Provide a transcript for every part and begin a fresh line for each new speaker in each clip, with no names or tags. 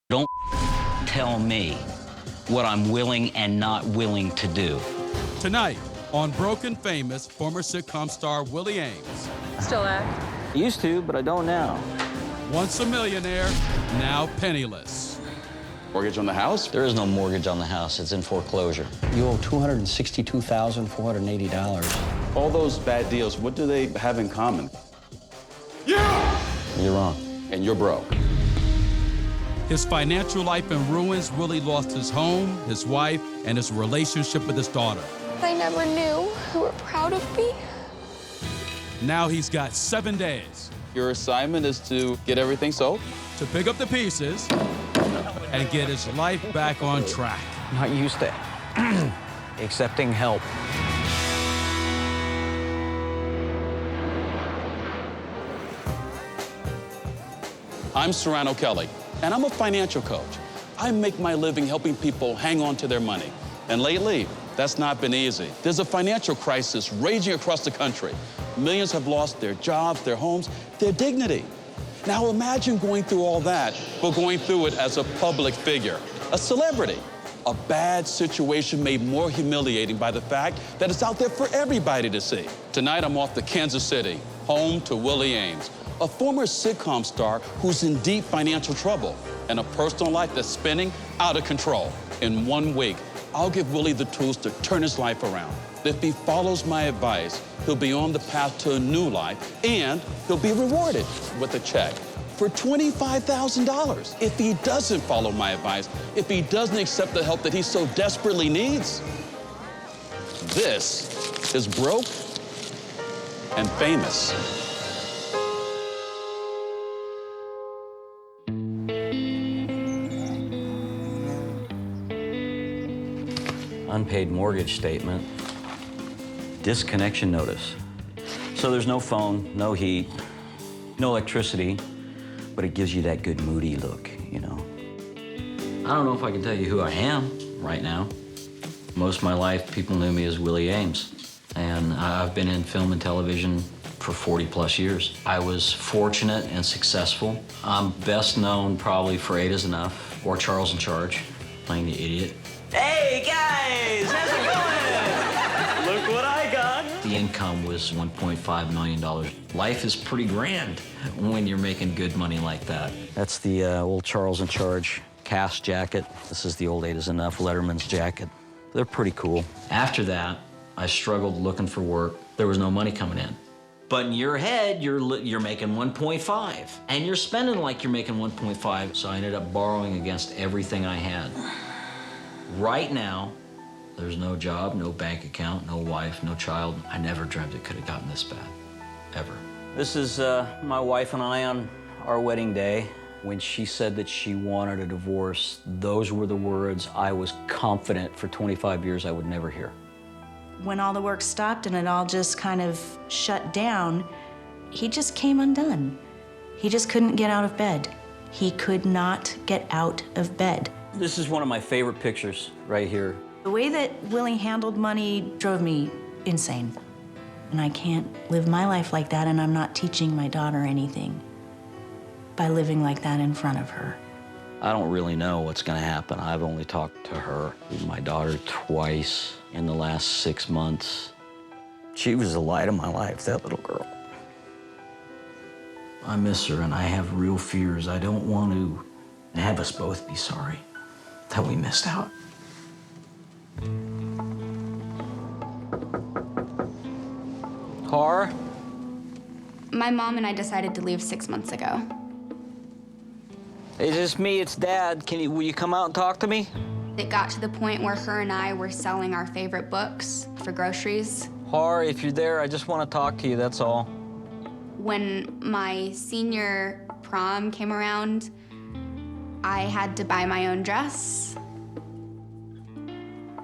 Don't tell me what I'm willing and not willing to do.
Tonight on Broken Famous, former sitcom star Willie Aames.
Still act?
Used to, but I don't now.
Once a millionaire, now penniless.
Mortgage on the house?
There is no mortgage on the house. It's in foreclosure.
You owe $262,480.
All those bad deals, what do they have in common?
Yeah!
You're wrong.
And you're broke.
His financial life in ruins, Willie lost his home, his wife, and his relationship with his daughter.
I never knew you were proud of me.
Now he's got 7 days
Your assignment is to get everything sold?
to pick up the pieces and get his life back on track.
Not used to accepting help.
I'm Sarano Kelley, and I'm a financial coach. I make my living helping people hang on to their money. And lately, that's not been easy. There's a financial crisis raging across the country. Millions have lost their jobs, their homes, their dignity. Now imagine going through all that, but going through it as a public figure, a celebrity. A bad situation made more humiliating by the fact that it's out there for everybody to see. Tonight, I'm off to Kansas City, home to Willie Aames, a former sitcom star who's in deep financial trouble and a personal life that's spinning out of control. In 1 week, I'll give Willie the tools to turn his life around. If he follows my advice, he'll be on the path to a new life, and he'll be rewarded with a check for $25,000. If he doesn't follow my advice, if he doesn't accept the help that he so desperately needs, this is Broke and Famous.
Unpaid mortgage statement. Disconnection notice. So there's no phone, no heat, no electricity, but it gives you that good moody look, you know. I don't know if I can tell you who I am right now. Most of my life, people knew me as Willie Aames, and I've been in film and television for 40+ years. I was fortunate and successful. I'm best known probably for 8 Is Enough or Charles in Charge, playing the idiot. Hey guys, how's it going? Look what I got. The income was $1.5 million. Life is pretty grand when you're making good money like that. That's the old Charles in Charge cast jacket. This is the old 8 Is Enough Letterman's jacket. They're pretty cool. After that, I struggled looking for work. There was no money coming in. But in your head, you're making 1.5, and you're spending like you're making 1.5. So I ended up borrowing against everything I had. Right now, there's no job, no bank account, no wife, no child. I never dreamt it could have gotten this bad, ever. This is my wife and I on our wedding day. When she said that she wanted a divorce, those were the words I was confident for 25 years I would never hear.
When all the work stopped and it all just kind of shut down, he just came undone. He just couldn't get out of bed. He could not get out of bed.
This is one of my favorite pictures right here.
The way that Willie handled money drove me insane. And I can't live my life like that, and I'm not teaching my daughter anything by living like that in front of her.
I don't really know what's gonna happen. I've only talked to her, my daughter, twice in the last 6 months. She was the light of my life, that little girl. I miss her, and I have real fears. I don't want to have us both be sorry that we missed out.
Har?
My mom and I decided to leave 6 months ago.
It's just me, it's Dad. Will you come out and talk to me?
It got to the point where her and I were selling our favorite books for groceries.
Har, if you're there, I just want to talk to you, that's all.
When my senior prom came around, I had to buy my own dress.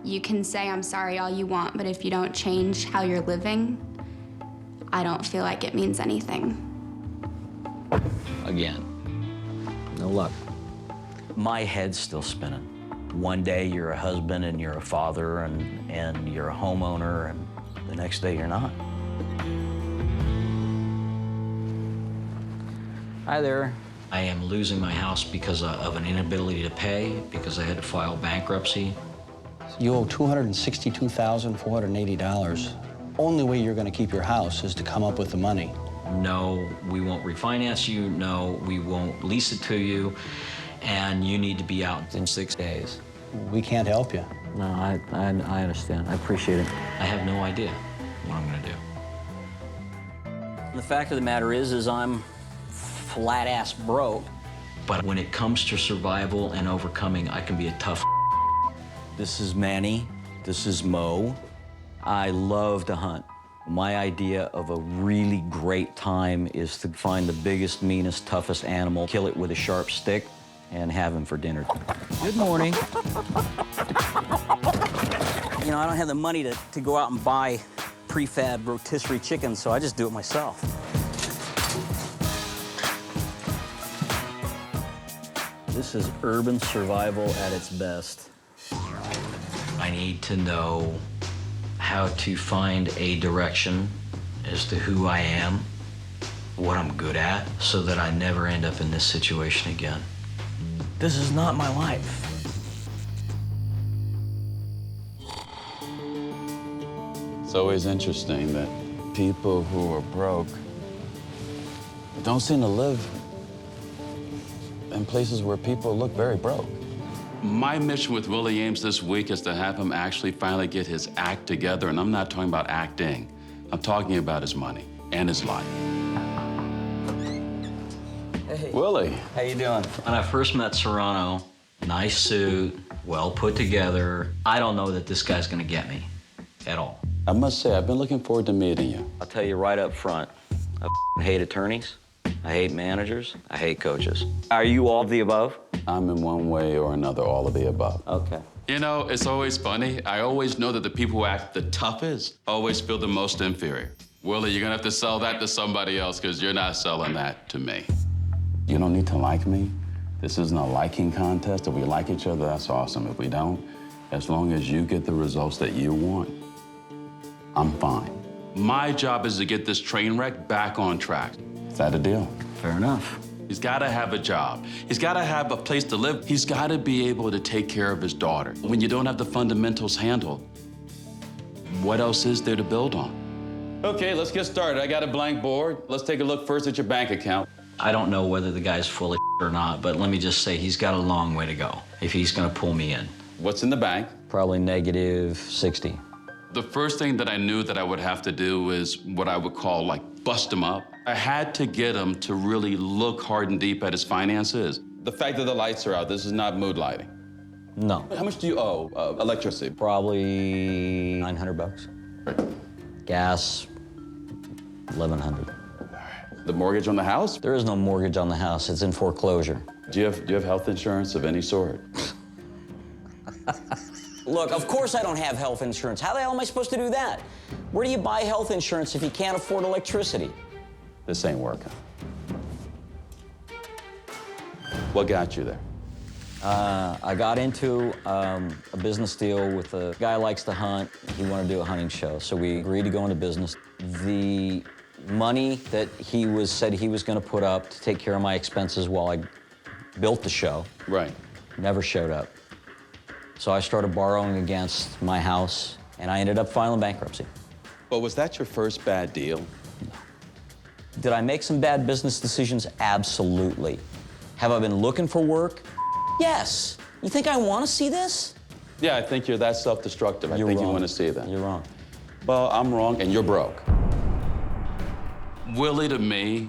You can say I'm sorry all you want, but if you don't change how you're living, I don't feel like it means anything.
Again, no luck. My head's still spinning. One day you're a husband and you're a father and you're a homeowner, and the next day you're not.
Hi there.
I am losing my house because of an inability to pay, because I had to file bankruptcy.
You owe $262,480. Only way you're going to keep your house is to come up with the money.
No, we won't refinance you. No, we won't lease it to you. And you need to be out in 6 days.
We can't help you.
No, I understand. I appreciate it. I have no idea what I'm gonna do. The fact of the matter is I'm flat-ass broke. But when it comes to survival and overcoming, I can be a tough. This is Manny. This is Mo. I love to hunt. My idea of a really great time is to find the biggest, meanest, toughest animal, kill it with a sharp stick, and have him for dinner. Good morning. You know, I don't have the money to go out and buy prefab rotisserie chicken, so I just do it myself. This is urban survival at its best. I need to know how to find a direction as to who I am, what I'm good at, so that I never end up in this situation again.
This is not my life.
It's always interesting that people who are broke don't seem to live in places where people look very broke. My mission with Willie Aames this week is to have him actually finally get his act together, and I'm not talking about acting. I'm talking about his money and his life.
Hey.
Willie.
How you doing? When I first met Sarano, nice suit, well put together. I don't know that this guy's gonna get me at all.
I must say, I've been looking forward to meeting you.
I'll tell you right up front, I hate attorneys, I hate managers, I hate coaches. Are you all of the above?
I'm in one way or another all of the above.
Okay.
You know, it's always funny. I always know that the people who act the toughest always feel the most inferior. Willie, you're gonna have to sell that to somebody else because you're not selling that to me. You don't need to like me. This isn't a liking contest. If we like each other, that's awesome. If we don't, as long as you get the results that you want, I'm fine. My job is to get this train wreck back on track. Is that a deal?
Fair enough.
He's gotta have a job. He's gotta have a place to live. He's gotta be able to take care of his daughter. When you don't have the fundamentals handled, what else is there to build on? Okay, let's get started. I got a blank board. Let's take a look first at your bank account.
I don't know whether the guy's full of or not, but let me just say he's got a long way to go if he's gonna pull me in.
What's in the bank?
Probably negative 60.
The first thing that I knew that I would have to do is what I would call like bust him up. I had to get him to really look hard and deep at his finances. The fact that the lights are out, this is not mood lighting.
No.
How much do you owe electricity?
Probably 900 bucks.
Right.
Gas, 1,100.
The mortgage on the house?
There is no mortgage on the house. It's in foreclosure.
Do you have health insurance of any sort?
Look, of course I don't have health insurance. How the hell am I supposed to do that? Where do you buy health insurance if you can't afford electricity?
This ain't working. What got you there?
I got into a business deal with a guy who likes to hunt. He wanted to do a hunting show, so we agreed to go into business. The money that he said he was going to put up to take care of my expenses while I built the show
Right.
never showed up. So I started borrowing against my house, and I ended up filing bankruptcy.
But was that your first bad deal?
Did I make some bad business decisions? Absolutely. Have I been looking for work? Yes. You think I want to see this?
Yeah, I think you're that self-destructive. I
You're
think
wrong.
you want to see that.
You're wrong.
Well, I'm wrong, and you're broke. Willie, to me,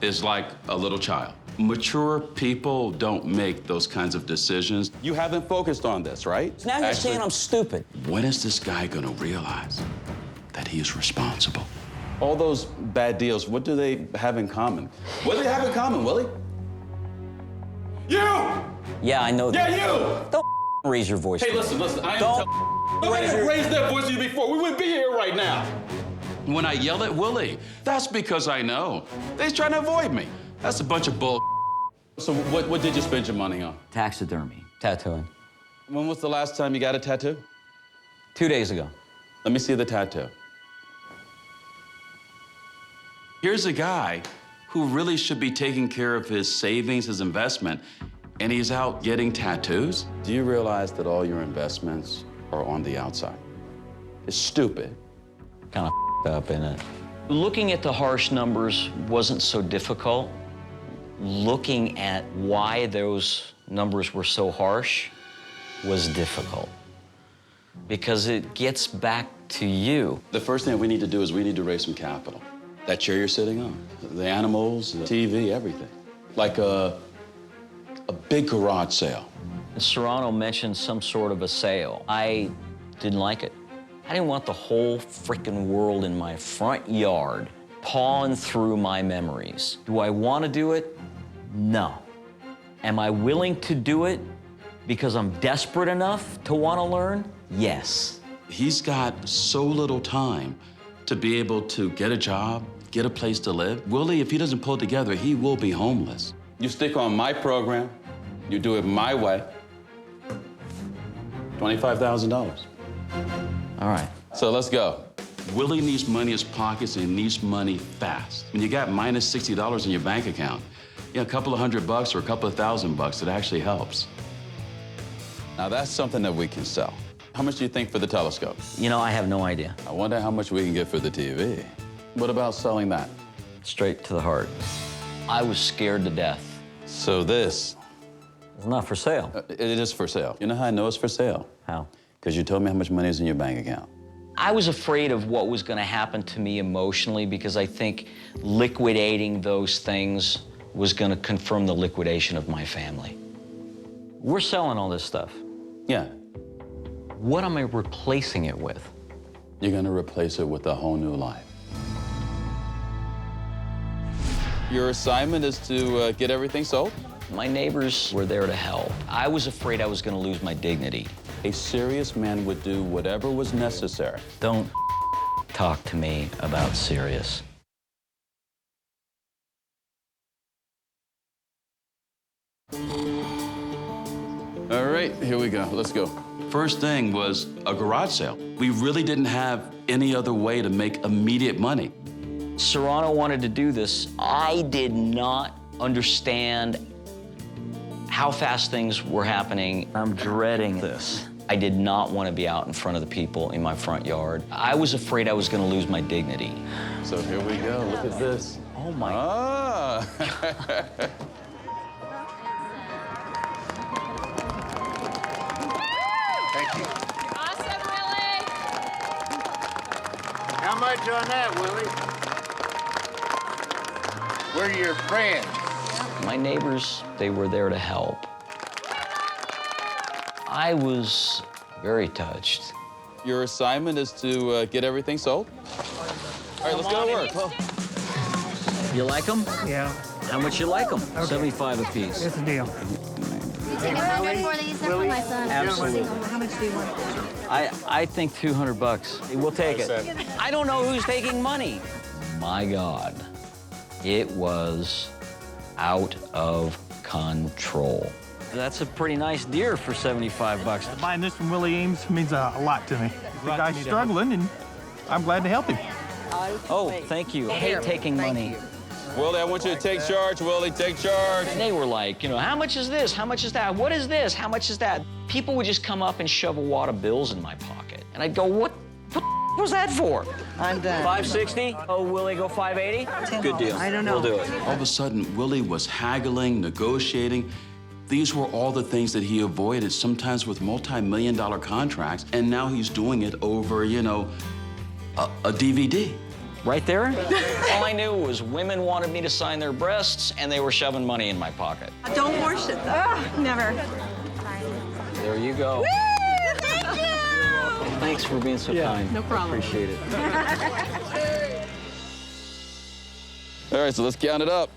is like a little child. Mature people don't make those kinds of decisions. You haven't focused on this, right?
Now you're saying I'm stupid.
When is this guy gonna realize that he is responsible? All those bad deals, what do they have in common? What do they have in common, Willie? You!
Yeah, I know that.
Yeah, you!
Don't raise your voice.
Hey,
to me.
listen, I
Don't
Nobody
raise
had
your...
raised that voice to you before. We wouldn't be here right now. When I yell at Willie, that's because I know that he's trying to avoid me. That's a bunch of bull. So what did you spend your money on?
Taxidermy, tattooing.
When was the last time you got a tattoo?
2 days ago.
Let me see the tattoo. Here's a guy who really should be taking care of his savings, his investment, and he's out getting tattoos? Do you realize that all your investments are on the outside? It's stupid.
Kind of up in it. Looking at the harsh numbers wasn't so difficult. Looking at why those numbers were so harsh was difficult, because it gets back to you.
The first thing we need to do is we need to raise some capital. That chair you're sitting on, the animals, the TV, everything. Like a big garage sale.
Sarano mentioned some sort of a sale. I didn't like it. I didn't want the whole frickin' world in my front yard pawing through my memories. Do I want to do it? No. Am I willing to do it because I'm desperate enough to want to learn? Yes.
He's got so little time to be able to get a job, get a place to live. Willie, if he doesn't pull it together, he will be homeless. You stick on my program, you do it my way, $25,000.
All right.
So let's go. Willie needs money in his pockets and he needs money fast. When you got minus $60 in your bank account, a couple of $100 or a couple of $1,000, it actually helps. Now that's something that we can sell. How much do you think for the telescope?
You know, I have no idea.
I wonder how much we can get for the TV. What about selling that?
Straight to the heart. I was scared to death.
So this?
It's not for sale.
It is for sale. You know how I know it's for sale?
How?
Because you told me how much money is in your bank account.
I was afraid of what was going to happen to me emotionally, because I think liquidating those things was going to confirm the liquidation of my family. We're selling all this stuff.
Yeah.
What am I replacing it with?
You're going to replace it with a whole new life. Your assignment is to get everything sold?
My neighbors were there to help. I was afraid I was going to lose my dignity.
A serious man would do whatever was necessary.
Don't talk to me about serious.
All right, here we go. Let's go. First thing was a garage sale. We really didn't have any other way to make immediate money.
Sarano wanted to do this. I did not understand how fast things were happening. I'm dreading this. I did not want to be out in front of the people in my front yard. I was afraid I was going to lose my dignity.
So here we go. Look at this.
Oh, my.
Ah.
Thank you.
Awesome, Willie.
How much on that, Willie? We're your friends.
My neighbors, they were there to help. I was very touched.
Your assignment is to get everything sold? All right, let's go to work.
You like them?
Yeah,
How much you like them? 75 apiece.
it's a deal.
You take 100 for these for my son.
Absolutely.
How much do you want?
I think $200. We'll take it. I don't know who's taking money. My God, it was out of control. That's a pretty nice deer for 75 bucks.
Buying this from Willie Aames means a lot to me. The guy's struggling, and I'm glad to help him.
Oh, thank you. I hate taking money.
Willie, I want you to take charge, Willie. Take charge.
They were like, how much is this? How much is that? What is this? How much is that? People would just come up and shove a wad of bills in my pocket. And I'd go, what was that for?
I'm done.
560? Oh, Willie, go 580? Good deal.
I don't know.
We'll do it.
All of a sudden, Willie was haggling, negotiating. These were all the things that he avoided, sometimes with multi-million-dollar contracts, and now he's doing it over, a DVD.
Right there? All I knew was women wanted me to sign their breasts, and they were shoving money in my pocket.
Don't wash it, though.
Never.
There you go.
Woo! Thank you!
Thanks for being so kind.
No problem.
Appreciate it.
All right, so let's count it up.